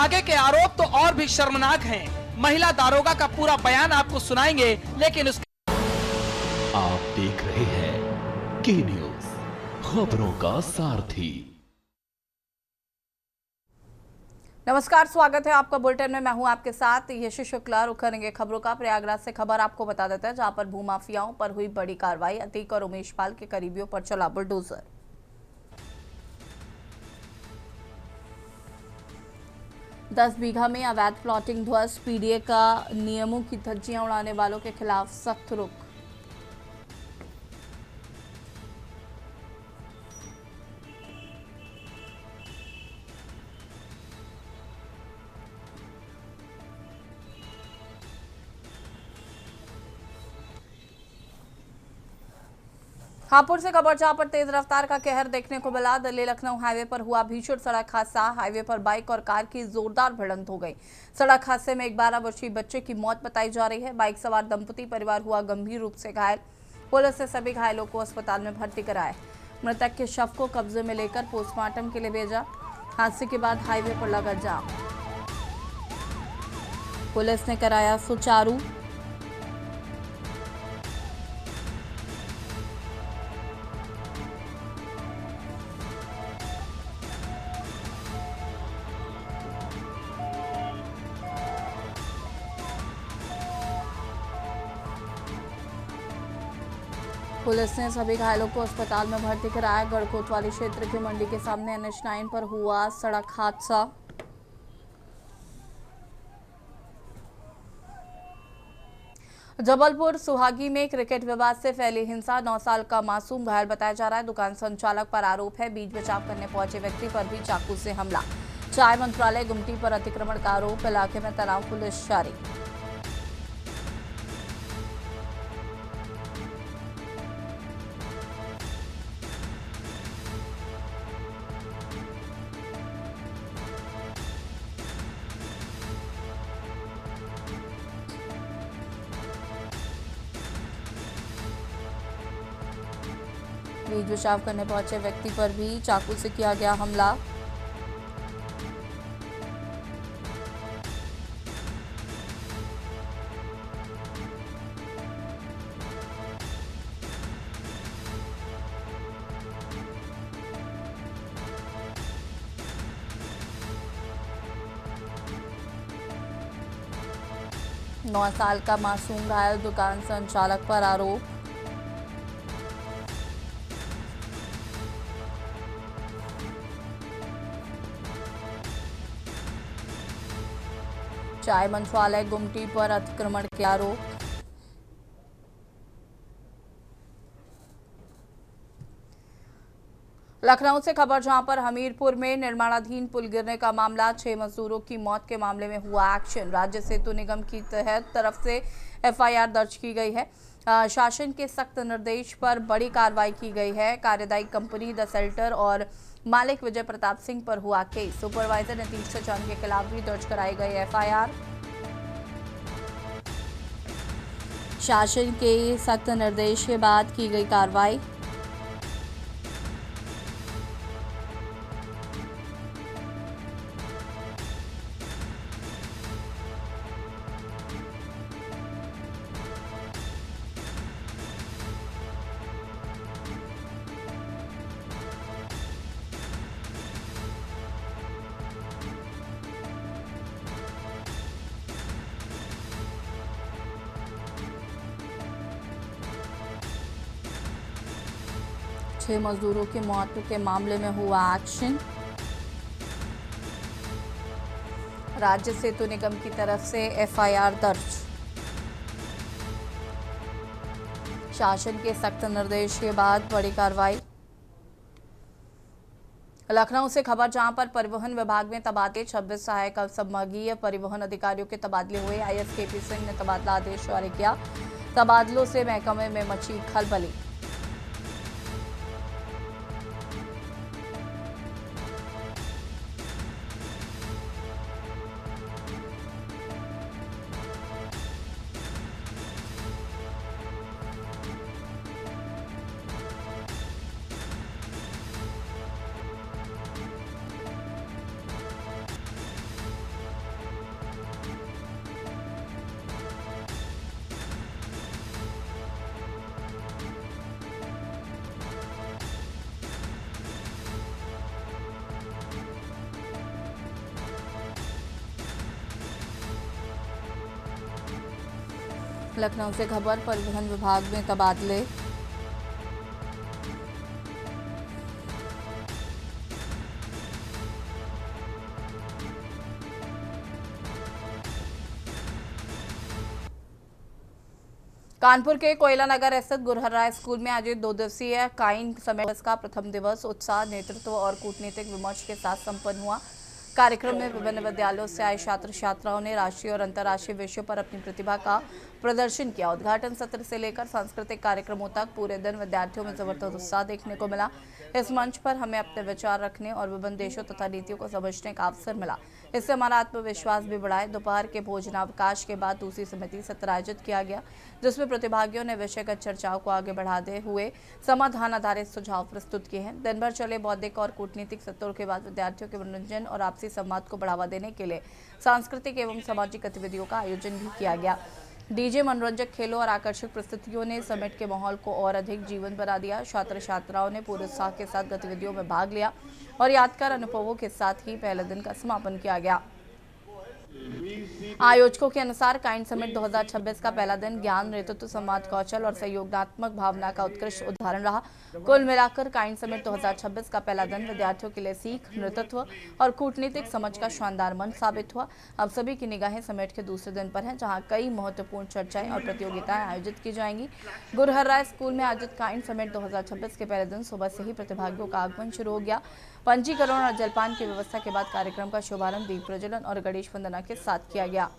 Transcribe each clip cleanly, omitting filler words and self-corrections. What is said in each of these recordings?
आगे के आरोप तो और भी शर्मनाक हैं। महिला दारोगा का पूरा बयान आपको सुनाएंगे, लेकिन उसके आप देख रहे हैं के न्यूज, खबरों का सारथी। नमस्कार, स्वागत है आपका बुलेटिन में। मैं हूं आपके साथ यशी शुक्ला। रुक करेंगे खबरों का। प्रयागराज से खबर आपको बता देते हैं, जहां पर भूमाफियाओं पर हुई बड़ी कार्रवाई। अतीक और उमेश पाल के करीबियों पर चला बुलडोजर। 10 बीघा में अवैध प्लॉटिंग ध्वस्त। पीडीए का नियमों की धज्जियां उड़ाने वालों के खिलाफ सख्त रुख। हापुड़ से खबर, जहां पर तेज रफ्तार का कहर देखने को मिला। दिल्ली लखनऊ हाईवे पर हुआ भीषण सड़क हादसा। हाईवे पर बाइक और कार की जोरदार भिड़ंत हो गई। सड़क हादसे में एक 12 वर्षीय बच्चे की मौत बताई जा रही है। बाइक सवार दंपति परिवार हुआ गंभीर रूप से घायल। पुलिस ने सभी घायलों को अस्पताल में भर्ती कराया। मृतक के शव को कब्जे में लेकर पोस्टमार्टम के लिए भेजा। हादसे के बाद हाईवे पर लगा जाम। पुलिस ने कराया सुचारू। पुलिस ने सभी घायलों को अस्पताल में भर्ती कराया। गढ़कोतवाली क्षेत्र के मंडी के सामने NH9 पर हुआ सड़क हादसा। जबलपुर सुहागी में क्रिकेट विवाद से फैली हिंसा। 9 साल का मासूम घायल बताया जा रहा है। दुकान संचालक पर आरोप है बीच बचाव करने पहुंचे व्यक्ति पर भी चाकू से हमला। चाय मंत्रालय गुमटी पर अतिक्रमण का आरोप। इलाके में तनाव, पुलिस जारी। बीच बचाव करने पहुंचे व्यक्ति पर भी चाकू से किया गया हमला। नौ साल का मासूम घायल, दुकान संचालक पर आरोप। चाय मंत्रालय गुमटी पर अतिक्रमण के आरोप। लखनऊ से खबर, जहां पर हमीरपुर में निर्माणाधीन पुल गिरने का मामला। 6 मजदूरों की मौत के मामले में हुआ एक्शन। राज्य सेतु निगम की तरफ से FIR दर्ज की गई है। शासन के सख्त निर्देश पर बड़ी कार्रवाई की गई है। कार्यदायी कंपनी द सेल्टर और मालिक विजय प्रताप सिंह पर हुआ केस। सुपरवाइजर नीतीश चंद के खिलाफ भी दर्ज कराई गई FIR। शासन के सख्त निर्देश के बाद की गई कार्रवाई। छह मजदूरों की मौत के मामले में हुआ एक्शन। राज्य सेतु निगम की तरफ से FIR दर्ज। शासन के सख्त निर्देश के बाद बड़ी कार्रवाई। लखनऊ से खबर, जहां पर परिवहन विभाग में तबादले। 26 सहायक संभागीय परिवहन अधिकारियों के तबादले हुए। IS KP सिंह ने तबादला आदेश जारी किया। तबादलों से महकमे में मची खलबली। लखनऊ से खबर, परिवहन विभाग में तबादले। कानपुर के कोयला नगर स्थित गुरहर्रा स्कूल में आयोजित 2 दिवसीय काइन समेट का प्रथम दिवस उत्साह, नेतृत्व और कूटनीतिक विमर्श के साथ संपन्न हुआ। कार्यक्रम में विभिन्न विद्यालयों से आए छात्र छात्राओं ने राष्ट्रीय और अंतर्राष्ट्रीय विषयों पर अपनी प्रतिभा का प्रदर्शन किया। उद्घाटन सत्र से लेकर सांस्कृतिक कार्यक्रमों तक पूरे दिन विद्यार्थियों में जबरदस्त उत्साह देखने को मिला। इस मंच पर हमें अपने विचार रखने और विभिन्न देशों तथा नीतियों को समझने का अवसर मिला। इससे हमारा आत्मविश्वास भी बढ़ा। दोपहर के भोजनावकाश के बाद दूसरी समिति सत्र आयोजित किया गया, जिसमें प्रतिभागियों ने विषयगत चर्चाओं को आगे बढ़ाते हुए समाधान आधारित सुझाव प्रस्तुत किए हैं। दिन भर चले बौद्धिक और कूटनीतिक सत्रों के बाद विद्यार्थियों के मनोरंजन और आपसी संवाद को बढ़ावा देने के लिए सांस्कृतिक एवं सामाजिक गतिविधियों का आयोजन भी किया गया। डीजे, मनोरंजक खेलों और आकर्षक प्रस्तुतियों ने समिट के माहौल को और अधिक जीवंत बना दिया। छात्र छात्राओं ने पूरे उत्साह के साथ गतिविधियों में भाग लिया और यादगार अनुभवों के साथ ही पहले दिन का समापन किया गया। आयोजकों के अनुसार काइन समिट 2026 का पहला दिन ज्ञान, नेतृत्व, संवाद कौशल और सहयोगात्मक भावना का उत्कृष्ट उदाहरण रहा। कुल मिलाकर काइन समिट 2026 का पहला दिन विद्यार्थियों के लिए सीख, नेतृत्व और कूटनीतिक समझ का शानदार मंच साबित हुआ। अब सभी की निगाहें समिट के दूसरे दिन पर हैं, जहां कई महत्वपूर्ण चर्चाएं और प्रतियोगिताएं आयोजित की जाएंगी। गुरहर्रा स्कूल में आयोजित काइन समिट 2026 के पहले दिन सुबह से ही प्रतिभागियों का आगमन शुरू हो गया। पंजीकरण और जलपान की व्यवस्था के बाद कार्यक्रम का शुभारंभ दीप प्रज्वलन और गणेश वंदना के साथ किया गया।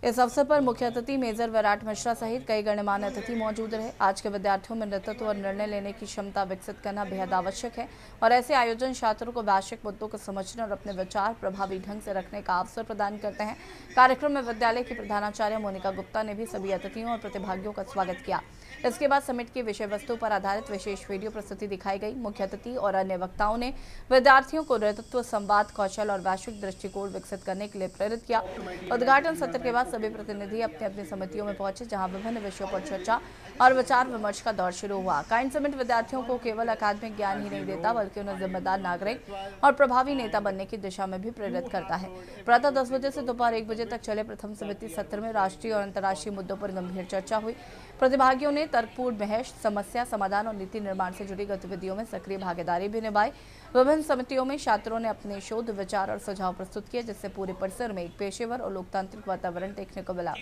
इस अवसर पर मुख्य अतिथि मेजर विराट मिश्रा सहित कई गणमान्य अतिथि मौजूद रहे। आज के विद्यार्थियों में नेतृत्व और निर्णय लेने की क्षमता विकसित करना बेहद आवश्यक है और ऐसे आयोजन छात्रों को वैश्विक मुद्दों को समझने और अपने विचार प्रभावी ढंग से रखने का अवसर प्रदान करते हैं। कार्यक्रम में विद्यालय की प्रधानाचार्य मोनिका गुप्ता ने भी सभी अतिथियों और प्रतिभागियों का स्वागत किया। इसके बाद समिट की विषय वस्तु पर आधारित विशेष वीडियो प्रस्तुति दिखाई गई। मुख्य अतिथि और अन्य वक्ताओं ने विद्यार्थियों को नेतृत्व, संवाद कौशल और वैश्विक दृष्टिकोण विकसित करने के लिए प्रेरित किया। उद्घाटन सत्र के बाद सभी प्रतिनिधि अपनी अपनी समितियों में पहुंचे, जहां विभिन्न विषयों पर चर्चा और विचार विमर्श का दौर शुरू हुआ। काइन समिट विद्यार्थियों को केवल अकादमिक ज्ञान ही नहीं देता, बल्कि उन्हें जिम्मेदार नागरिक और प्रभावी नेता बनने की दिशा में भी प्रेरित करता है। प्रातः 10 बजे से दोपहर 1 बजे तक चले प्रथम समिति सत्र में राष्ट्रीय और अंतर्राष्ट्रीय मुद्दों पर गंभीर चर्चा हुई। प्रतिभागियों ने तर्कपूर्ण बहस, समस्या समाधान और नीति निर्माण से जुड़ी गतिविधियों में सक्रिय भागीदारी भी निभाई। विभिन्न समितियों में छात्रों ने अपने शोध, विचार और सुझाव प्रस्तुत किए, जिससे पूरे परिसर में एक पेशेवर और लोकतांत्रिक वातावरण देखने को मिला।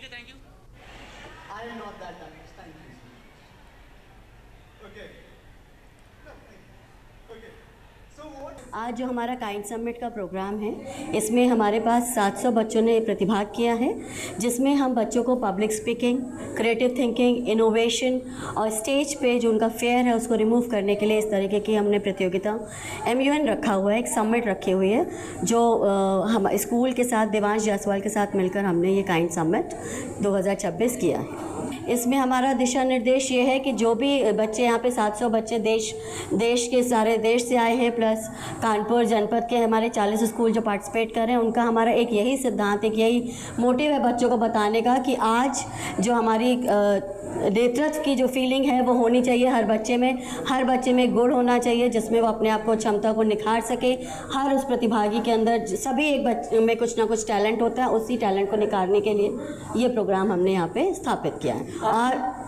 आज जो हमारा काइन समिट का प्रोग्राम है, इसमें हमारे पास 700 बच्चों ने प्रतिभाग किया है, जिसमें हम बच्चों को public speaking, creative thinking, innovation और स्टेज पे जो उनका फेयर है उसको रिमूव करने के लिए इस तरीके की हमने प्रतियोगिता MUN रखा हुआ है, एक समिट रखी हुई है जो हम स्कूल के साथ देवांश जायसवाल के साथ मिलकर हमने ये काइन समिट 2026 किया है। इसमें हमारा दिशा निर्देश ये है कि जो भी बच्चे यहाँ पे 700 बच्चे देश के सारे देश से आए हैं, प्लस कानपुर जनपद के हमारे 40 स्कूल जो पार्टिसिपेट कर रहे हैं, उनका हमारा एक यही सिद्धांत, एक यही मोटिव है बच्चों को बताने का कि आज जो हमारी नेतृत्व की जो फीलिंग है वो होनी चाहिए हर बच्चे में गुण होना चाहिए, जिसमें वो अपने आप को, क्षमता को निखार सके। हर उस प्रतिभागी के अंदर सभी एक बच्चे में कुछ ना कुछ टैलेंट होता है, उसी टैलेंट को निखारने के लिए ये प्रोग्राम हमने यहाँ पे स्थापित किया है।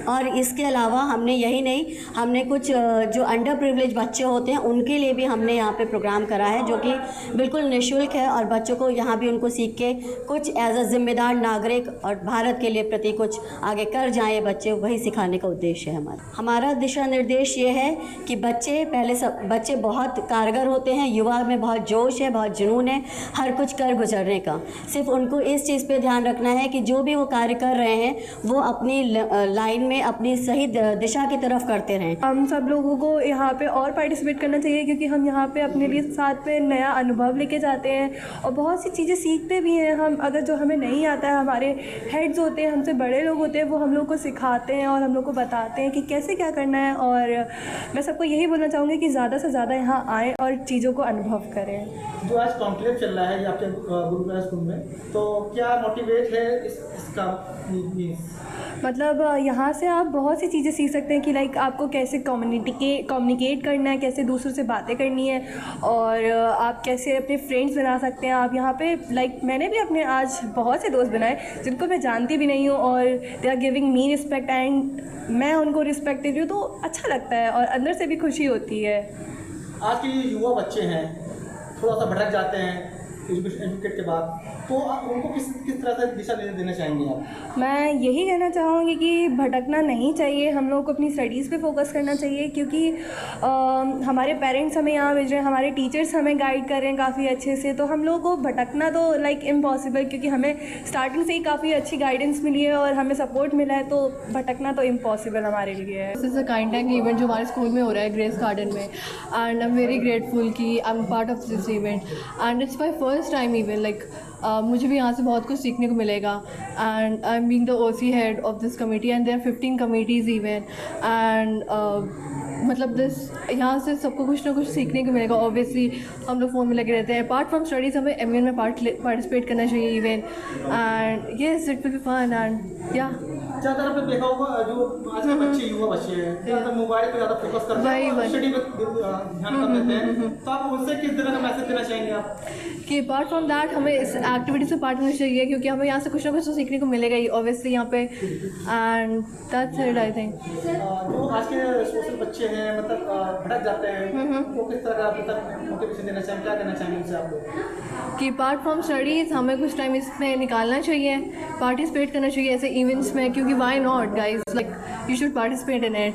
और इसके अलावा हमने यही नहीं, हमने कुछ जो अंडर प्रिविलेज बच्चे होते हैं उनके लिए भी हमने यहाँ पे प्रोग्राम करा है, जो कि बिल्कुल निःशुल्क है और बच्चों को यहाँ भी उनको सीख के कुछ एज अ जिम्मेदार नागरिक और भारत के लिए प्रति कुछ आगे कर जाएँ बच्चे, वही सिखाने का उद्देश्य है हमारा दिशा निर्देश ये है कि बच्चे बहुत कारगर होते हैं, युवा में बहुत जोश है, बहुत जुनून है हर कुछ कर गुजरने का। सिर्फ उनको इस चीज़ पे ध्यान रखना है कि जो भी वो कार्य कर रहे हैं वो अपनी लाइन में अपनी सही दिशा की तरफ करते रहें। हम सब लोगों को यहाँ पे और पार्टिसिपेट करना चाहिए, क्योंकि हम यहाँ पे अपने लिए साथ में नया अनुभव लेके जाते हैं और बहुत सी चीज़ें सीखते भी हैं। हम अगर जो हमें नहीं आता है, हमारे हेड्स होते हैं, हमसे बड़े लोग होते हैं, वो हम लोग को सिखाते हैं और हम लोग को बताते हैं कि कैसे क्या करना है। और मैं सबको यही बोलना चाहूँगी कि ज़्यादा से ज़्यादा यहाँ आएँ और चीज़ों को अनुभव करें। जो आज कॉन्क्लेव चल रहा है आपके गुरुकुल स्कूल में, तो क्या मोटिवेट है इसका? मतलब यहाँ से आप बहुत सी चीज़ें सीख सकते हैं कि लाइक आपको कैसे कम्युनिकेट करना है, कैसे दूसरों से बातें करनी है, और आप कैसे अपने फ्रेंड्स बना सकते हैं। आप यहाँ पे लाइक मैंने भी अपने आज बहुत से दोस्त बनाए जिनको मैं जानती भी नहीं हूँ, और they are giving me respect and मैं उनको रिस्पेक्ट दे रही हूँ, तो अच्छा लगता है और अंदर से भी खुशी होती है। आज के ये युवा बच्चे हैं थोड़ा सा भटक जाते हैं एजुकेट के बाद, तो आप उनको किस तरह से दिशा देना चाहेंगे आप? मैं यही कहना चाहूँगी कि भटकना नहीं चाहिए, हम लोगों को अपनी स्टडीज़ पे फोकस करना चाहिए, क्योंकि हमारे पेरेंट्स हमें यहाँ भेज रहे हैं, हमारे टीचर्स हमें गाइड कर रहे हैं काफ़ी अच्छे से, तो हम लोगों को भटकना तो लाइक इम्पॉसिबल, क्योंकि हमें स्टार्टिंग से ही काफ़ी अच्छी गाइडेंस मिली है और हमें सपोर्ट मिला है, तो भटकना तो इम्पॉसिबल हमारे लिए है। This is a kind tank event जो हमारे स्कूल में हो रहा है ग्रेस गार्डन में, and I am very grateful कि I am part of this event and it's my first time even like मुझे भी यहाँ से बहुत कुछ सीखने को मिलेगा, and I am being the OC head of this committee and there 15 committees even, and मतलब दिस यहाँ से सबको कुछ ना कुछ सीखने को मिलेगा। ऑब्वियसली हम लोग फ़ोन में लगे रहते हैं, अपार्ट फ्रॉम स्टडीज़ हमें एमयूएन में पार्टिसिपेट करना चाहिए even, and yes it will be fun and yeah. ज़्यादातर आपने देखा होगा जो आज के बच्चे युवा बच्चे हैं ज़्यादातर मोबाइल पे ज़्यादा फोकस करते हैं और स्टडी पे ध्यान कर देते हैं, तो आप उनसे किस तरह का मैसेज देना चाहेंगे आप? कि अपार्ट फ्रॉम दैट हमें इस एक्टिविटी से पार्ट होना चाहिए, क्योंकि हमें यहाँ से कुछ ना कुछ तो सीखने को मिलेगा ही ऑब्वियसली यहाँ पे, and that's it I think. जो आज के सोशल बच्चे हैं मतलब भटक जाते हैं, वो किस तरह का मतलब मोटिवेशन देना चाहेंगे, क्या कहना चाहेंगे उनसे आप लोग? कि अपार्ट फ्रॉम स्टडीज़ हमें कुछ टाइम इसमें निकालना चाहिए, पार्टिसिपेट करना चाहिए ऐसे इवेंट्स में, क्योंकि why not guys, like you should participate in it,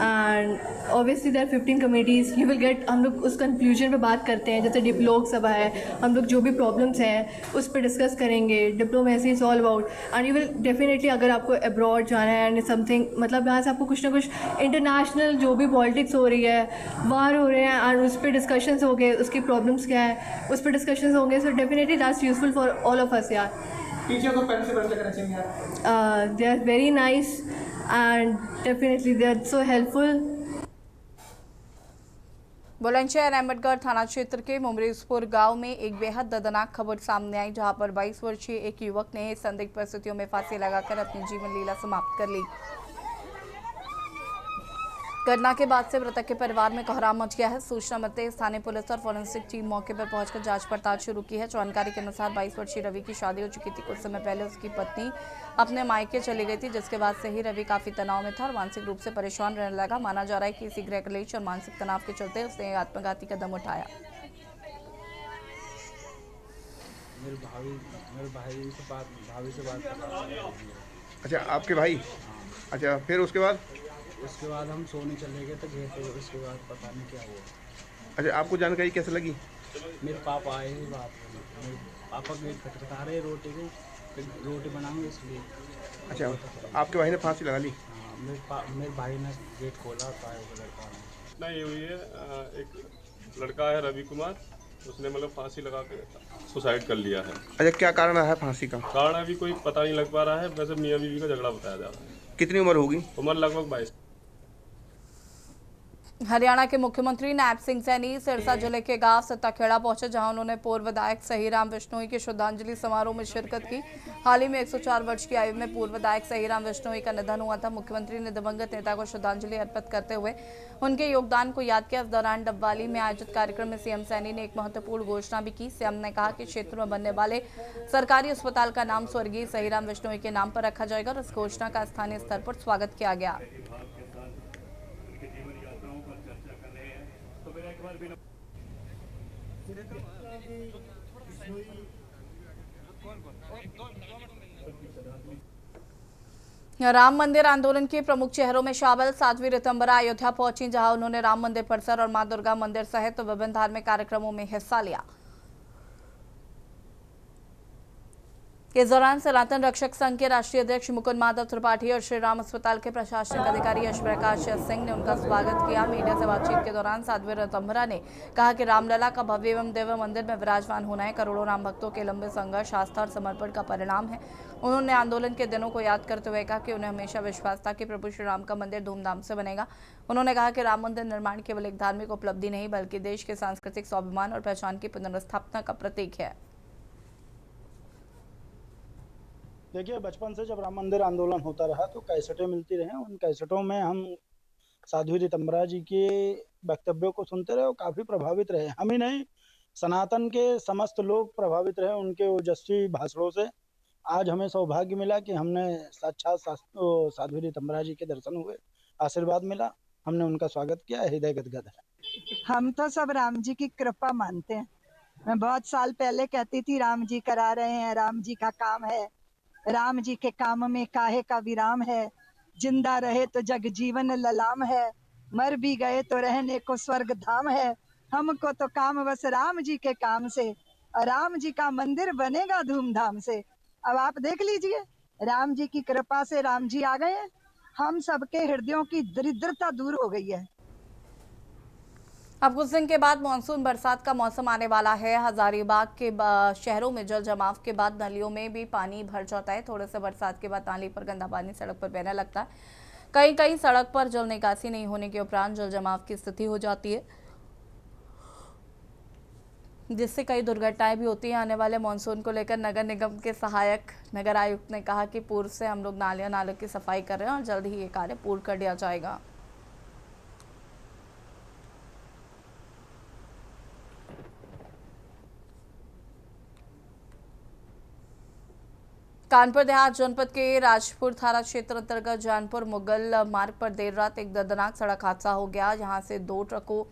and obviously there 15 committees you will get. हम लोग उस कंक्लूजन पे बात करते हैं, जैसे लोक सभा है, हम लोग जो भी प्रॉब्लम्स हैं उस पर डिस्कस करेंगे, diplomacy is all about, and you will definitely अगर आपको अब्रॉड जाना है एंड समथिंग मतलब यहाँ से आपको कुछ ना कुछ इंटरनेशनल जो भी पॉलिटिक्स हो रही है, वार हो रहे हैं, एंड उस पर डिस्कशंस हो गए, उसकी प्रॉब्लम्स क्या है उस पर डिस्कशंस होंगे, so definitely that's useful for all of us यार। टीचर को पेरेंट्स से बात करना चाहिए आप? They are very nice and definitely they are so helpful. Bulandshahr Ahmedgarh थाना क्षेत्र के मुमरेजपुर गांव में एक बेहद दर्दनाक खबर सामने आई, जहां पर 22 वर्षीय एक युवक ने संदिग्ध परिस्थितियों में फांसी लगाकर अपनी जीवन लीला समाप्त कर ली। घटना के बाद से मृतक के परिवार में कोहराम मच गया है। सूचना मिलते स्थानीय पुलिस और फोरेंसिक टीम मौके पर पहुंचकर जांच पड़ताल शुरू की है। जानकारी के अनुसार 22 वर्षीय रवि की शादी हो चुकी थी। कुछ समय पहले उसकी पत्नी अपने मायके चली गई थी, जिसके बाद से ही रवि काफी तनाव में था और मानसिक रूप से परेशान रहने लगा। माना जा रहा है कि इसी गृह कलेश और मानसिक तनाव के चलते उसने आत्मघाती कदम उठाया। मेरे भाई से बात कर रहा था। अच्छा, आपके भाई? अच्छा, फिर उसके बाद हम सोने चले गए थे घर पे, उसके बाद पता नहीं क्या हुआ। अच्छा, आपको जानकारी कैसे लगी? मेरे पापा आए ही बात में, मेरे पापा गेट खटखटा रहे रोटी बनाऊंगे इसलिए। अच्छा, आपके भाई ने फांसी लगा ली? हाँ, मेरे भाई ने गेट खोला था, लड़का ने। नहीं, ये हुई है एक लड़का है रवि कुमार, उसने मतलब फांसी लगा के सुसाइड कर लिया है। अच्छा, क्या कारण है फांसी का? कारण अभी कोई पता नहीं लग पा रहा है, वैसे मियाँ बीवी का झगड़ा बताया जा रहा है। कितनी उम्र होगी? उम्र लगभग 22। हरियाणा के मुख्यमंत्री नायब सिंह सैनी सिरसा जिले के गांव सत्ताखेड़ा पहुंचे, जहां उन्होंने पूर्व विधायक सहीराम बिश्नोई के श्रद्धांजलि समारोह में शिरकत की। हाल ही में 104 वर्ष की आयु में पूर्व विधायक सहीराम बिश्नोई का निधन हुआ था। मुख्यमंत्री ने दिवंगत नेता को श्रद्धांजलि अर्पित करते हुए उनके योगदान को याद किया। इस दौरान डबवाली में आयोजित कार्यक्रम में सीएम सैनी ने एक महत्वपूर्ण घोषणा भी की। सीएम ने कहा कि क्षेत्र में बनने वाले सरकारी अस्पताल का नाम स्वर्गीय सहीराम बिश्नोई के नाम पर रखा जाएगा और इस घोषणा का स्थानीय स्तर पर स्वागत किया गया। राम मंदिर आंदोलन के प्रमुख चेहरों में शामिल साध्वी ऋतंबरा अयोध्या पहुंची, जहां उन्होंने राम मंदिर परिसर और मां दुर्गा मंदिर सहित विभिन्न धार्मिक कार्यक्रमों में हिस्सा लिया। इस दौरान सनातन रक्षक संघ के राष्ट्रीय अध्यक्ष मुकुंद माधव त्रिपाठी और श्री राम अस्पताल के प्रशासनिक अधिकारी यश प्रकाश सिंह ने उनका स्वागत किया। मीडिया से बातचीत के दौरान साध्वी ऋतंबरा ने कहा कि रामलला का भव्य एवं दिव्य मंदिर में विराजमान होना है करोड़ों राम भक्तों के लंबे संघर्ष, आस्था और समर्पण का परिणाम है। उन्होंने आंदोलन के दिनों को याद करते हुए कहा कि उन्हें हमेशा विश्वास था कि प्रभु श्री राम का मंदिर धूमधाम से बनेगा। उन्होंने कहा कि राम मंदिर निर्माण केवल एक धार्मिक उपलब्धि नहीं बल्कि देश के सांस्कृतिक स्वाभिमान और पहचान की पुनर्स्थापना का प्रतीक है। देखिए, बचपन से जब राम मंदिर आंदोलन होता रहा तो कैसेटें मिलती रहीं। उन कैसेटों में हम साध्वी रितम्बरा जी के वक्तव्यों को सुनते रहे और काफ़ी प्रभावित रहे। हम ही नहीं, सनातन के समस्त लोग प्रभावित रहे उनके ओजस्वी भाषणों से। आज हमें सौभाग्य मिला कि हमने साक्षात साध्वी रितम्बरा जी के दर्शन हुए, आशीर्वाद मिला, हमने उनका स्वागत किया, हृदय गदगद है। हम तो सब राम जी की कृपा मानते हैं। मैं बहुत साल पहले कहती थी राम जी करा रहे हैं, राम जी का काम है, राम जी के काम में काहे का विराम है, जिंदा रहे तो जग जीवन ललाम है, मर भी गए तो रहने को स्वर्ग धाम है। हमको तो काम बस राम जी के काम से, और राम जी का मंदिर बनेगा धूमधाम से। अब आप देख लीजिए, राम जी की कृपा से राम जी आ गए हैं, हम सबके हृदयों की दरिद्रता दूर हो गई है। अब कुछ दिन के बाद मानसून बरसात का मौसम आने वाला है। हजारीबाग के शहरों में जल जमाव के बाद नालियों में भी पानी भर जाता है। थोड़े से बरसात के बाद नाली पर गंदा पानी सड़क पर बहने लगता है। कहीं कहीं सड़क पर जल निकासी नहीं होने के उपरांत जल जमाव की स्थिति हो जाती है, जिससे कई दुर्घटनाएं भी होती हैं। आने वाले मानसून को लेकर नगर निगम के सहायक नगर आयुक्त ने कहा कि पूर्व से हम लोग नालों की सफाई कर रहे हैं और जल्द ही ये कार्य पूर्ण कर दिया जाएगा। कानपुर देहात जनपद के राजपुर थाना क्षेत्र अंतर्गत जानपुर मुगल मार्ग पर देर रात एक दर्दनाक सड़क हादसा हो गया, जहां से दो ट्रकों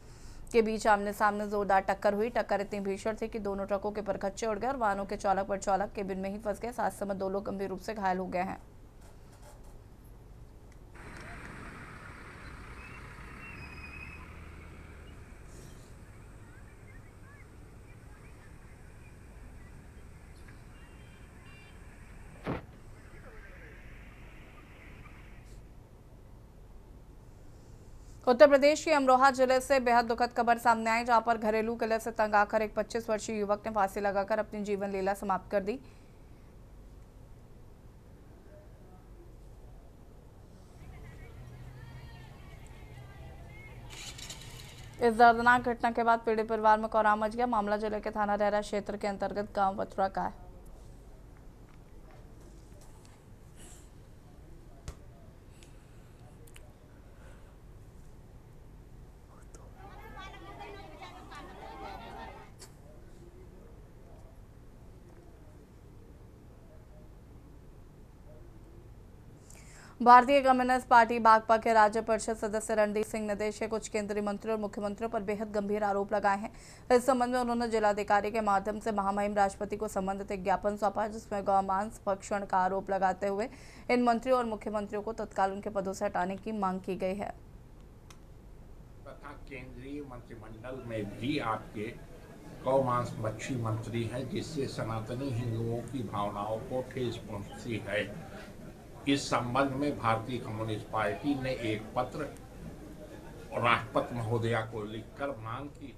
के बीच आमने सामने जोरदार टक्कर हुई। टक्कर इतनी भीषण थी कि दोनों ट्रकों के परखच्चे उड़ गए और वाहनों के चालक व चालक केबिन में ही फंस गए। साथ समय 2 लोग गंभीर रूप से घायल हो गए हैं। उत्तर प्रदेश के अमरोहा जिले से बेहद दुखद खबर सामने आई, जहां पर घरेलू कलह से तंग आकर एक 25 वर्षीय युवक ने फांसी लगाकर अपनी जीवन लीला समाप्त कर दी। इस दर्दनाक घटना के बाद पीड़ित परिवार में कोहराम मच गया। मामला जिले के थाना रहरा क्षेत्र के अंतर्गत गांव वथुरा का है। भारतीय कम्युनिस्ट पार्टी भाकपा के राज्य परिषद सदस्य रणदीप सिंह ने देश के कुछ केंद्रीय मंत्रियों और मुख्यमंत्रियों पर बेहद गंभीर आरोप लगाए हैं। इस संबंध में उन्होंने जिलाधिकारी के माध्यम से महामहिम राष्ट्रपति को संबंधित एक ज्ञापन सौंपा, जिसमें गौमांस भक्षण का आरोप लगाते हुए इन मंत्रियों और मुख्यमंत्रियों को तत्काल उनके पदों से हटाने की मांग की गई है। तथा केंद्रीय मंत्रिमंडल में भी आपके गौमांस भक्षी मंत्री है, जिससे सनातनी हिंदुओं की भावनाओं को ठेस पहुंचती है। इस संबंध में भारतीय कम्युनिस्ट पार्टी ने एक पत्र राष्ट्रपति महोदया को लिखकर मांग की।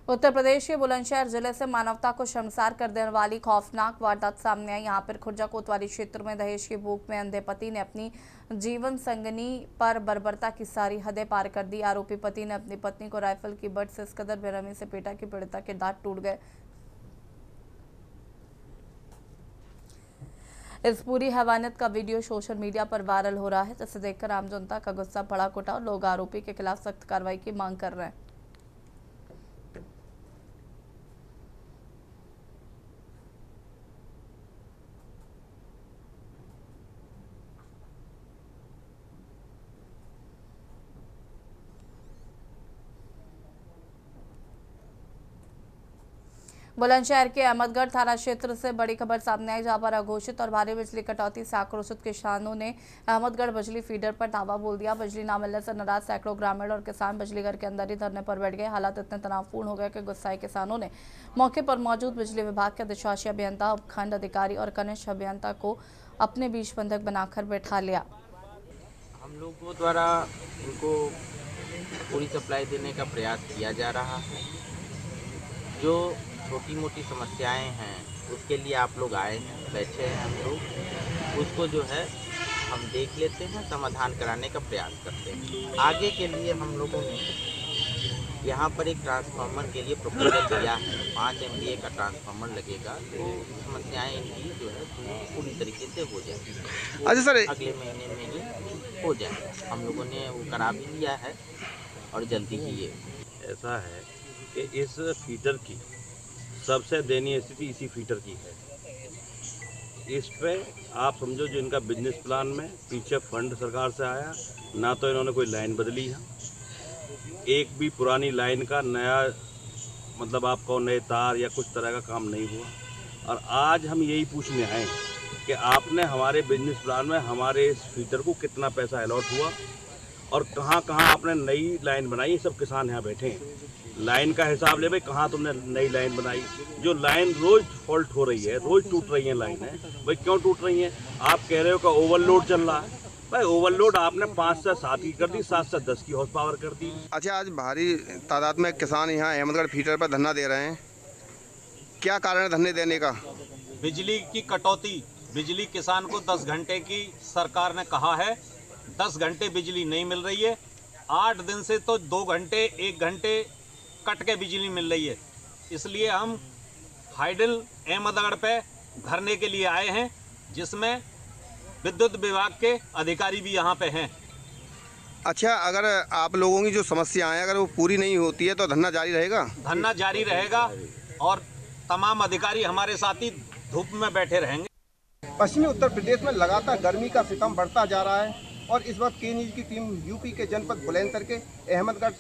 उत्तर प्रदेश के बुलंदशहर जिले से मानवता को शर्मसार कर देने वाली खौफनाक वारदात सामने आई। यहाँ पर खुर्जा कोतवाली क्षेत्र में दहेज की भूख में अंधे पति ने अपनी जीवन संगनी पर बर्बरता की सारी हदें पार कर दी। आरोपी पति ने अपनी पत्नी को राइफल की बट से इस कदर बेरहमी से पीटा कि पीड़िता के दांत टूट गए। इस पूरी हैवानियत का वीडियो सोशल मीडिया पर वायरल हो रहा है, जिसे देखकर आम जनता का गुस्सा भड़क उठा और लोग आरोपी के खिलाफ सख्त कार्रवाई की मांग कर रहे हैं। बुलंदशहर के अहमदगढ़ थाना क्षेत्र से बड़ी खबर सामने आई, जहां पर अघोषित और भारी बिजली कटौती से आक्रोशित किसानों ने अहमदगढ़ बिजली फीडर पर धावा बोल दिया। बिजली न मिलने से नाराज सैकड़ों ग्रामीण और किसान बिजली घर के अंदर ही धरने पर बैठ गए। हालात इतने तनावपूर्ण हो गए कि गुस्साए किसानों ने मौके पर मौजूद बिजली विभाग के अधिशासी अभियंता, उपखंड अधिकारी और कनिष्ठ अभियंता को अपने बीच बंधक बनाकर बैठा लिया। हम लोगों द्वारा इनको पूरी सप्लाई देने का प्रयास किया जा रहा है। जो छोटी मोटी समस्याएं हैं उसके लिए आप लोग आए हैं, बैठे हैं, हम लोग उसको जो है हम देख लेते हैं, समाधान कराने का प्रयास करते हैं। आगे के लिए हम लोगों ने यहाँ पर एक ट्रांसफार्मर के लिए प्रपोजल दिया है, 5 MVA का ट्रांसफार्मर लगेगा, तो समस्याएं इनकी जो है पूरी तरीके से हो जाएगी। अच्छा सर, अगले महीने में ही हो जाएगा। हम लोगों ने वो करा भी लिया है और जल्दी ही ये। ऐसा है कि इस फीडर की सबसे दयनीय स्थिति इसी फीडर की है। इस पे आप समझो जो इनका बिजनेस प्लान में पीछे फंड सरकार से आया, ना तो इन्होंने कोई लाइन बदली है, एक भी पुरानी लाइन का नया मतलब आपको नए तार या कुछ तरह का काम नहीं हुआ। और आज हम यही पूछने आए कि आपने हमारे बिजनेस प्लान में हमारे इस फीडर को कितना पैसा अलॉट हुआ और कहाँ कहाँ आपने नई लाइन बनाई। सब किसान यहाँ बैठे हैं, लाइन का हिसाब ले भाई, कहाँ तुमने नई लाइन बनाई। जो लाइन रोज फॉल्ट हो रही है, रोज टूट रही है लाइनें, भाई क्यों टूट रही हैं? आप कह रहे हो कि ओवरलोड चल रहा है, भाई ओवरलोड आपने 5 से 7 की कर दी, 7 से 10 की हॉर्स पावर कर दी। अच्छा, आज भारी तादाद में किसान यहाँ अहमदगढ़ फीडर पर धरना दे रहे हैं, क्या कारण है धरने देने का? बिजली की कटौती। बिजली किसान को 10 घंटे की सरकार ने कहा है, 10 घंटे बिजली नहीं मिल रही है। 8 दिन से तो 2 घंटे 1 घंटे कट के बिजली मिल रही है। इसलिए हम हाइडल अहमदगढ़ पे धरने के लिए आए हैं, जिसमें विद्युत विभाग के अधिकारी भी यहाँ पे हैं। अच्छा, अगर आप लोगों की जो समस्याएं अगर वो पूरी नहीं होती है तो धरना जारी रहेगा? धरना जारी रहेगा और तमाम अधिकारी हमारे साथ ही धूप में बैठे रहेंगे। पश्चिमी उत्तर प्रदेश में लगातार गर्मी का सितम बढ़ता जा रहा है और इस वक्त के न्यूज़ की टीम यूपी के जनपद बुलंदशहर के अहमदगढ़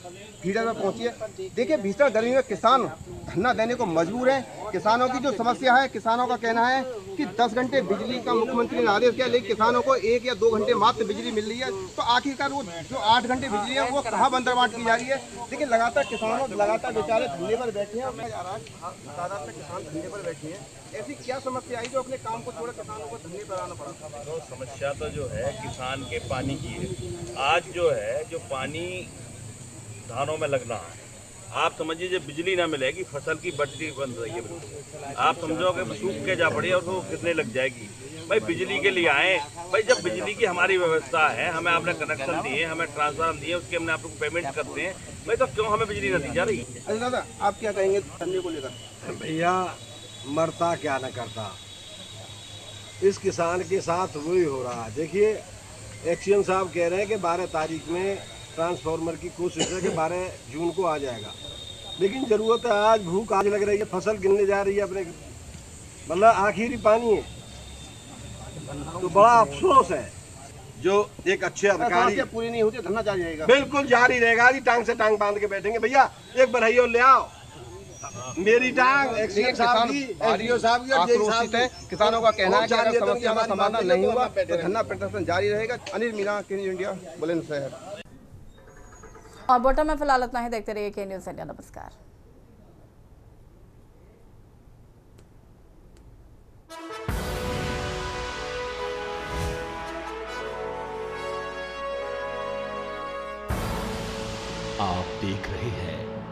फीडर में पहुंची है। देखिए, भीषण गर्मी में किसान धरना देने को मजबूर हैं। किसानों की जो समस्या है, किसानों का कहना है कि 10 घंटे बिजली का मुख्यमंत्री ने आदेश किया, लेकिन किसानों को 1 या 2 घंटे मात्र बिजली मिल रही है। तो आखिरकार वो जो 8 घंटे बिजली है वो कहाँ बंदरबाट की जा रही है? देखिए, लगातार किसानों बेचारे धरने पर बैठे हैं और तादाद में किसान धरने पर बैठे हैं। ऐसी क्या समस्या आई जो अपने काम को छोड़ किसानों को धरने पर आना पड़ा? तो समस्या तो जो है किसान के पानी की है। आज जो है जो पानी धानों में लग रहा है, आप समझिए जब बिजली ना मिलेगी फसल की बढ़ती बन रही है। बिल्कुल आप समझोगे सूख के जा पड़ी और वो कितने लग जाएगी। भाई बिजली के लिए आए, भाई जब बिजली की हमारी व्यवस्था है, हमें आपने कनेक्शन दिए, हमें ट्रांसफार्मर दिए, उसके हमने आप लोग पेमेंट करते हैं, भाई तो क्यों हमें बिजली नहीं दी जा रही? अरे दादा, आप क्या कहेंगे धरने को लेकर? भैया मरता क्या न करता, इस किसान के साथ वही हो रहा है। देखिए, एक्सीएम साहब कह रहे हैं कि 12 तारीख में ट्रांसफार्मर की कोशिश है कि 12 जून को आ जाएगा, लेकिन ज़रूरत है आज, भूख आज लग रही है, फसल गिरने जा रही है अपने, मतलब आखिरी पानी है। तो बड़ा अफसोस है जो एक अच्छे अधिकारी पूरी नहीं होती, धरना जारी रहेगा। बिल्कुल जारी रहेगा जी, टांग से टांग बांध के बैठेंगे। भैया एक बढ़ाइयो ले आओ, मेरी टांग एक्सीएम साहब की, एसडीओ साहब की और जेई साहब की। किसानों का कहना है कि अगर समस्या का समाधान नहीं हुआ तो धरना प्रदर्शन जारी रहेगा। अनिल मीना, के न्यूज़ इंडिया, बुलंदशहर। और बॉटम में फिलहाल इतना ही। देखते रहिए के न्यूज़ इंडिया। नमस्कार। आप देख रहे हैं